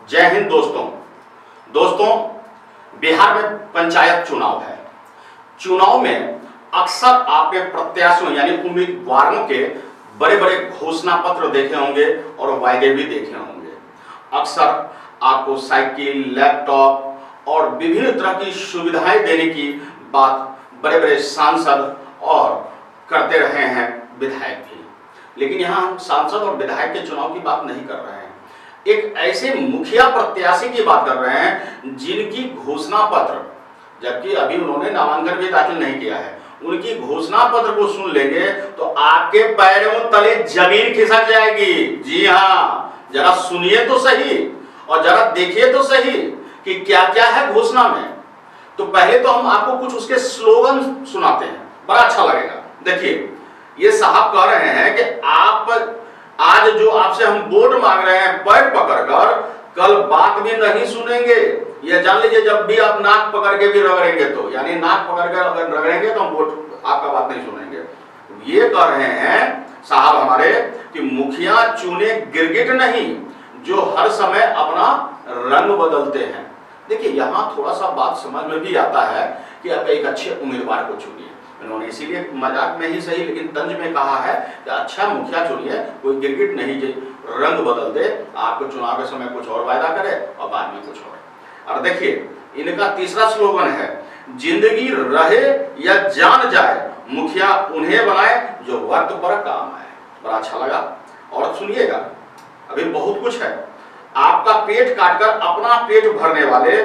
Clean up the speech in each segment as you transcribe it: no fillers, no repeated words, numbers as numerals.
जय हिंद दोस्तों। बिहार में पंचायत चुनाव है। चुनाव में अक्सर आपने प्रत्याशियों यानी उम्मीदवारों के बड़े बड़े घोषणा पत्र देखे होंगे और वायदे भी देखे होंगे। अक्सर आपको साइकिल, लैपटॉप और विभिन्न तरह की सुविधाएं देने की बात बड़े बड़े सांसद और करते रहे हैं, विधायक भी। लेकिन यहाँ हम सांसद और विधायक के चुनाव की बात नहीं कर रहे हैं, एक ऐसे मुखिया प्रत्याशी की बात कर रहे हैं जिनकी घोषणा पत्र, जबकि अभी उन्होंने नामांकन भी दाखिल नहीं किया है, उनकी घोषणा पत्र को सुन लेंगे तो आपके पैरों तले जमीन खिसक जाएगी। जी हाँ, जरा सुनिए तो सही और जरा देखिए तो सही कि क्या क्या है घोषणा में। तो पहले तो हम आपको कुछ उसके स्लोगन सुनाते हैं, बड़ा अच्छा लगेगा। देखिए, ये साहब कह रहे हैं कि आप आज जो आपसे हम वोट मांग रहे हैं पैर पकड़कर, कल बात भी नहीं सुनेंगे। ये जान लीजिए, जब भी आप नाक पकड़ के भी रगड़ेंगे तो, यानी नाक पकड़ कर अगर रगड़ेंगे तो हम वोट आपका बात नहीं सुनेंगे। ये कह रहे हैं साहब हमारे कि मुखिया चुने गिरगिट नहीं जो हर समय अपना रंग बदलते हैं। देखिए, यहाँ थोड़ा सा बात समझ में भी आता है कि आप एक अच्छे उम्मीदवार को चुनिए। इन्होंने इसीलिए मजाक में ही सही लेकिन तंज में कहा है कि अच्छा मुखिया चुनिए, कोई गिरगिट नहीं जो रंग बदल दे, आपको चुनाव के समय कुछ और वायदा करे और बाद में कुछ और देखिए, इनका तीसरा स्लोगन है, जिंदगी रहे या जान जाए मुखिया उन्हें बनाए जो वक्त पर काम आए। बड़ा अच्छा लगा। और सुनिएगा, अभी बहुत कुछ है। आपका पेट काटकर अपना पेट भरने वाले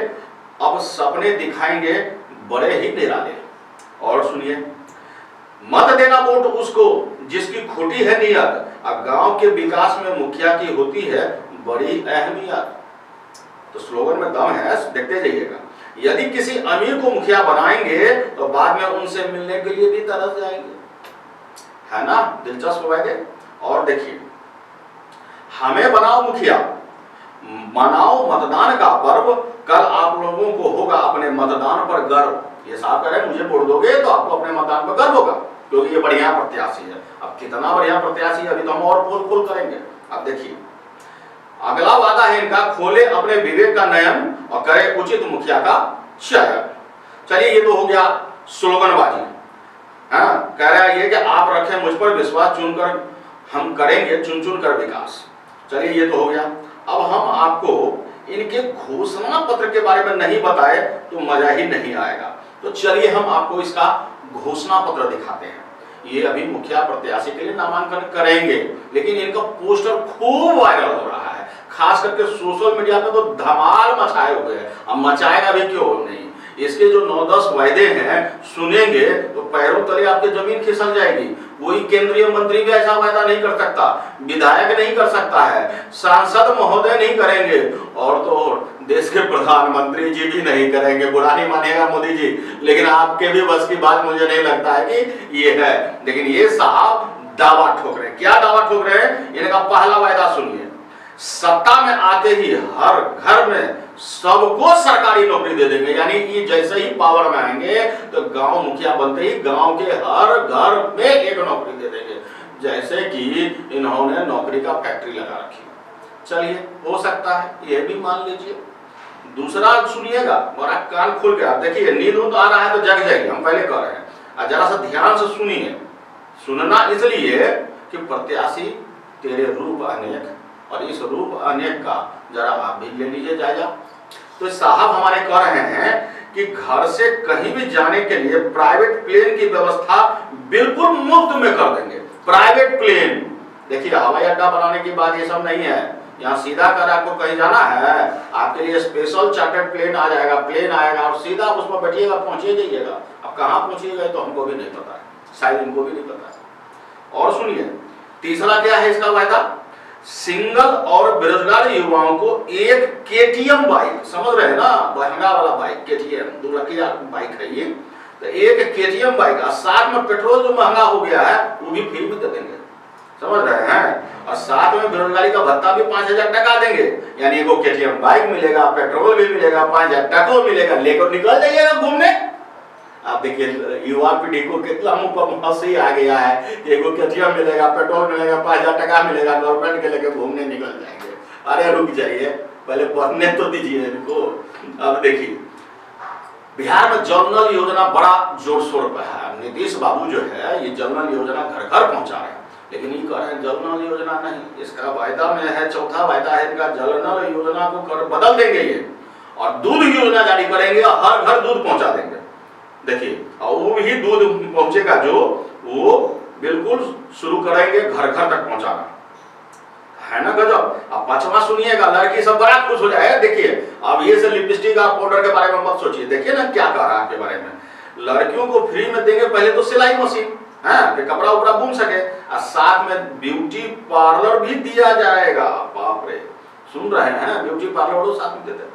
अब सपने दिखाएंगे बड़े ही निराले। और सुनिए, मत देना वोट उसको जिसकी खोटी है नियत, और गांव के विकास में मुखिया की होती है बड़ी अहमियत। तो स्लोगन में दम है, देखते जाइएगा। यदि किसी अमीर को मुखिया बनाएंगे तो बाद में उनसे मिलने के लिए भी तरस जाएंगे, है ना? दिलचस्प वायदे। और देखिए, हमें बनाओ मुखिया, मनाओ मतदान का पर्व, कल आप लोगों को होगा अपने मतदान पर गर्व। ये साहब कह रहे हैं, मुझे वोट दोगे तो आपको अपने मतदान पर गर्व होगा, क्योंकि ये बढ़िया प्रत्याशी है। अब कितना बढ़िया प्रत्याशी है अभी तो हम और पोल करेंगे। अब देखिए, अगला वादा है इनका, खोले अपने विवेक का नयन और करे उचित मुखिया का चयन। चलिए, ये तो हो गया स्लोगनबाजी। हाँ, कह रहा है ये कि आप रखें मुझ पर विश्वास, चुनकर हम करेंगे चुन चुन कर विकास। चलिए, ये तो हो गया। अब हम आपको इनके घोषणा पत्र के बारे में नहीं बताए तो मजा ही नहीं आएगा। तो चलिए हम आपको इसका घोषणा पत्र दिखाते हैं। ये अभी मुखिया प्रत्याशी के लिए नामांकन करेंगे, लेकिन इनका पोस्टर खूब वायरल हो रहा है, खास करके सोशल मीडिया पे तो धमाल मचाए हुए हैं। अब मचाएगा भी क्यों नहीं। इसके जो 9-10 वायदे हैं सुनेंगे तो पैरों तले आपके जमीन खिसक जाएगी। कोई केंद्रीय मंत्री भी ऐसा वायदा नहीं कर सकता, विधायक नहीं कर सकता है, सांसद महोदय नहीं करेंगे, और तो देश के प्रधानमंत्री जी भी नहीं करेंगे। बुरा नहीं मानिएगा मोदी जी, लेकिन आपके भी बस की बात मुझे नहीं लगता है कि ये है। लेकिन ये साहब दावा ठोक रहे हैं। क्या दावा ठोक रहे हैं? इनका पहला वायदा सुनिए, सत्ता में आते ही हर घर में सबको सरकारी नौकरी दे देंगे। यानी ये जैसे ही पावर में आएंगे तो गांव मुखिया बनते ही गांव के हर घर में एक नौकरी दे देंगे, जैसे कि इन्होंने नौकरी का फैक्ट्री लगा रखी। चलिए, हो सकता है, ये भी मान लीजिए। दूसरा सुनिएगा, और आप कान खोल के, आप देखिए, नींद आ रहा है तो जग जाइए, हम पहले कह रहे हैं। और जरा सा ध्यान से सुनिए। सुनना इसलिए कि प्रत्याशी तेरे रूप अनेक, और इस रूप अनेक का जरा आप भी ले लीजिए जायजा। तो साहब हमारे कह रहे हैं कि घर से कहीं भी जाने के लिए प्राइवेट प्लेन की व्यवस्था बिल्कुल मुफ्त में कर देंगे। प्राइवेट प्लेन, देखिए, हवाई अड्डा बनाने की बात ये सब नहीं है। यहाँ सीधा कर आपको कहीं जाना है, आपके लिए स्पेशल चार्टर्ड प्लेन आ जाएगा, प्लेन आएगा और सीधा उस पर बैठिएगा, पहुंचे जाइएगा। अब कहाँ पहुंचिएगा तो हमको भी नहीं पता है, शायद इनको भी नहीं पता है। और सुनिए, तीसरा क्या है इसका वायदा? सिंगल और बेरोजगार युवाओं को एक केटीएम बाइक, समझ रहे हैं ना, महंगा वाला बाइक, केटीएम 2 लाख की बाइक है ये, तो एक केटीएम बाइक और साथ में पेट्रोल जो महंगा हो गया है वो भी फ्री में दे देंगे, समझ रहे हैं। और साथ में बेरोजगारी का भत्ता भी 5000 टका देंगे। यानी एगो केटीएम बाइक मिलेगा, पेट्रोल भी मिलेगा, 5000 टका मिलेगा, लेकर निकल जाइएगा घूमने। आप देखिए, युवा पीढ़ी को कितना मुंह पर हंसी आ गया है। एगो केटीएम मिलेगा, पेट्रोल मिलेगा, 5000 टका मिलेगा, गर्लफ्रेंड के लेके घूमने निकल जाएंगे। अरे रुक जाइए, पहले पढ़ने तो दीजिए इनको। अब देखिए बिहार में जल नल योजना बड़ा जोर शोर पर है। नीतीश बाबू जो है ये जल नल योजना घर घर पहुंचा रहे हैं, लेकिन ये कह रहे हैं जल नल योजना नहीं, इसका वायदा में है, चौथा वायदा है इनका, जल नल योजना को कर बदल देंगे ये और दूध योजना जारी करेंगे और हर घर दूध पहुंचा देंगे। देखिए और वो भी दूध पहुंचेगा जो वो बिल्कुल शुरू करेंगे घर घर तक पहुंचाना, है ना गजब। अब पांचवा सुनिएगा, लड़की सब बड़ा खुश हो जाएगा। देखिए अब ये से लिपस्टिक और पाउडर के बारे में मत सोचिए, देखिए ना क्या कह रहा है आपके बारे में। लड़कियों को फ्री में देंगे पहले तो सिलाई मशीन, है कि कपड़ा उपड़ा बुन सके, और साथ में ब्यूटी पार्लर भी दिया जाएगा। बाप रे, सुन रहे हैं, ब्यूटी पार्लर वो साथ में देते हैं।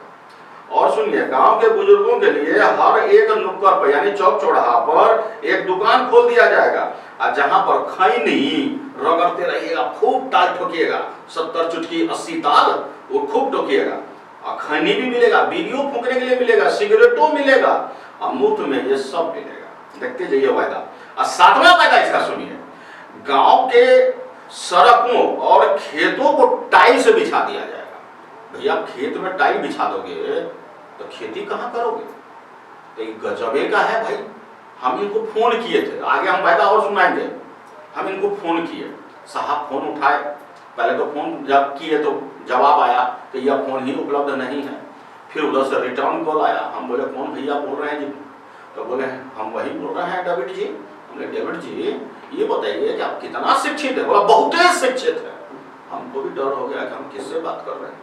और सुनिए गांव के बुजुर्गों के लिए हर एक नुक्कड़ पर यानी चौक चौराहा पर एक दुकान खोल दिया जाएगा, और जहां पर खैनी रगड़ते रहिएगा, खूब ताल ठोकिएगा, 70 चुटकी 80 ताल वो खूब ठोकिएगा, और खैनी भी मिलेगा, बीड़ियों फूकने के लिए मिलेगा, सिगरेटों मिलेगा, और मुफ्त में ये सब मिलेगा। देखते जाइए वायदा। और सातवां वायदा इसका सुनिए, गांव के सड़कों और खेतों को टाइल से बिछा दिया जाएगा। भैया खेत में टाइल बिछा दोगे तो खेती कहां करोगे? तो ये गजबे का है भाई। हम इनको फोन किए थे, आगे हम वायदा और सुनाएंगे। हम इनको फोन किए, साहब फोन उठाए, पहले तो फोन जब किए तो जवाब आया कि यह फोन ही उपलब्ध नहीं है। फिर उधर से रिटर्न कॉल आया, हम बोले कौन भैया बोल रहे हैं जी? तो बोले हम वही बोल रहे हैं डेविड जी। हमने डेविड जी ये बताइए कि आप कितना शिक्षित है? बोला बहुत शिक्षित है। हमको भी डर हो गया कि हम किससे बात कर रहे हैं।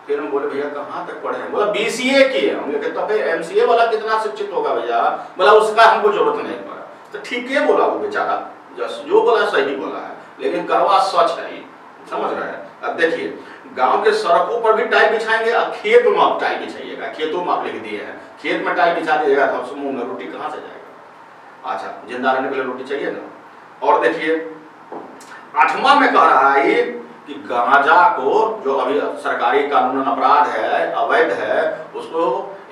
फिर हम बोले भैया कहाँ तक पढ़े हैं? बोला BCA किए। हमने कहा फिर MCA वाला कितना शिक्षित होगा भैया? बोला उसका हमको जरूरत नहीं पड़ा। तो ठीक है बोला वो बेचारा, जो बोला सही बोला है, लेकिन करवा सच है, समझ रहे हैं। अब देखिए गांव के सड़कों पर भी टाइल बिछाएंगे और खेत में आप टाइल बिछाइएगा। खेतों में आप लिख दिए हैं, खेत में टाइल बिछा दीजिएगा तो मुंह में रोटी कहाँ से जाएगा? अच्छा, जिंदा रहने के लिए रोटी चाहिए ना। और देखिए 8वां में कह रहा है कि गांजा को, जो अभी सरकारी कानून अपराध है, अवैध है, उसको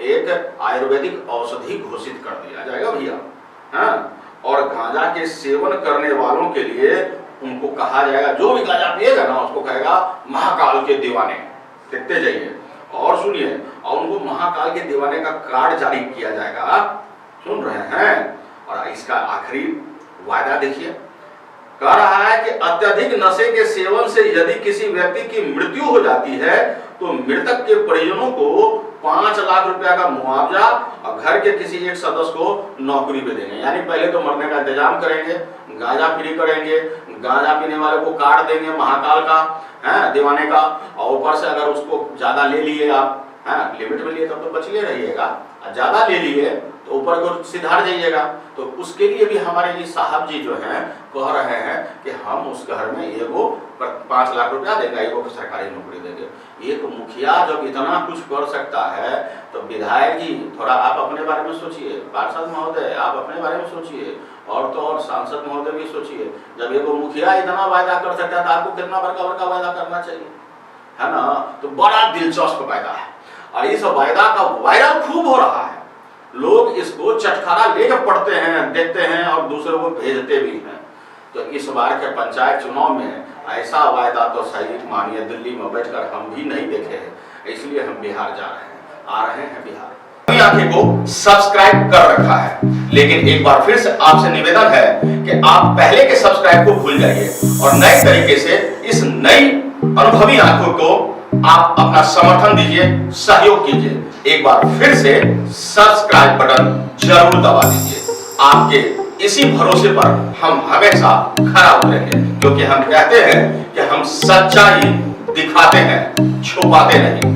एक आयुर्वेदिक औषधि घोषित कर दिया जाएगा भैया। हाँ, और गांजा के सेवन करने वालों के लिए उनको कहा जाएगा, जो भी गांजा पिएगा ना उसको कहेगा महाकाल के दीवाने। देखते जाइए और सुनिए, और उनको महाकाल के दीवाने का कार्ड जारी किया जाएगा। सुन रहे हैं? और इसका आखिरी वायदा देखिए, कह रहा है कि अत्यधिक नशे के सेवन से यदि किसी व्यक्ति की मृत्यु हो जाती है तो मृतक के परिजनों को 5 लाख रुपया का मुआवजा और घर के किसी एक सदस्य को नौकरी पे देंगे। यानी पहले तो मरने का इंतजाम करेंगे, गांजा फ्री करेंगे, गांजा पीने वाले को कार्ड देंगे महाकाल का, है दीवाने का, और ऊपर से अगर उसको ज्यादा ले लिए आप, है लिमिट में लिए तब तो बच ले रहिएगा, ज्यादा ले लिए तो ऊपर को सिधार जाइएगा। तो उसके लिए भी हमारे ये साहब जी जो हैं कह रहे हैं कि हम उस घर में एगो 5 लाख रुपया देंगे, एगो सरकारी नौकरी देंगे। एक मुखिया जब इतना कुछ कर सकता है तो विधायक जी थोड़ा आप अपने बारे में सोचिए, पार्षद महोदय आप अपने बारे में सोचिए, और तो और सांसद महोदय भी सोचिए। जब एगो मुखिया इतना वायदा कर सकता है तो आपको कितना बड़का बड़का वायदा करना चाहिए, है ना। तो बड़ा दिलचस्प वायदा है और इस वायदा का वायरल खूब हो रहा है। लोग इसको चटखारा लेकर पढ़ते हैं, देखते हैं और दूसरों को भेजते भी हैं। तो इस बार के पंचायत चुनाव में ऐसा वायदा तो सही मानिए दिल्ली में बैठकर हम भी नहीं देखे हैं, इसलिए हम बिहार जा रहे हैं, आ रहे हैं बिहार। आंखें को सब्सक्राइब कर रखा है, लेकिन एक बार फिर से आपसे निवेदन है कि आप पहले के सब्सक्राइब को भूल जाइए और नए तरीके से इस नई अनुभवी आंखों को आप अपना समर्थन दीजिए, सहयोग कीजिए। एक बार फिर से सब्सक्राइब बटन जरूर दबा दीजिए। आपके इसी भरोसे पर हम हमेशा खरा उतरेंगे, क्योंकि हम कहते हैं कि हम सच्चाई दिखाते हैं, छुपाते नहीं।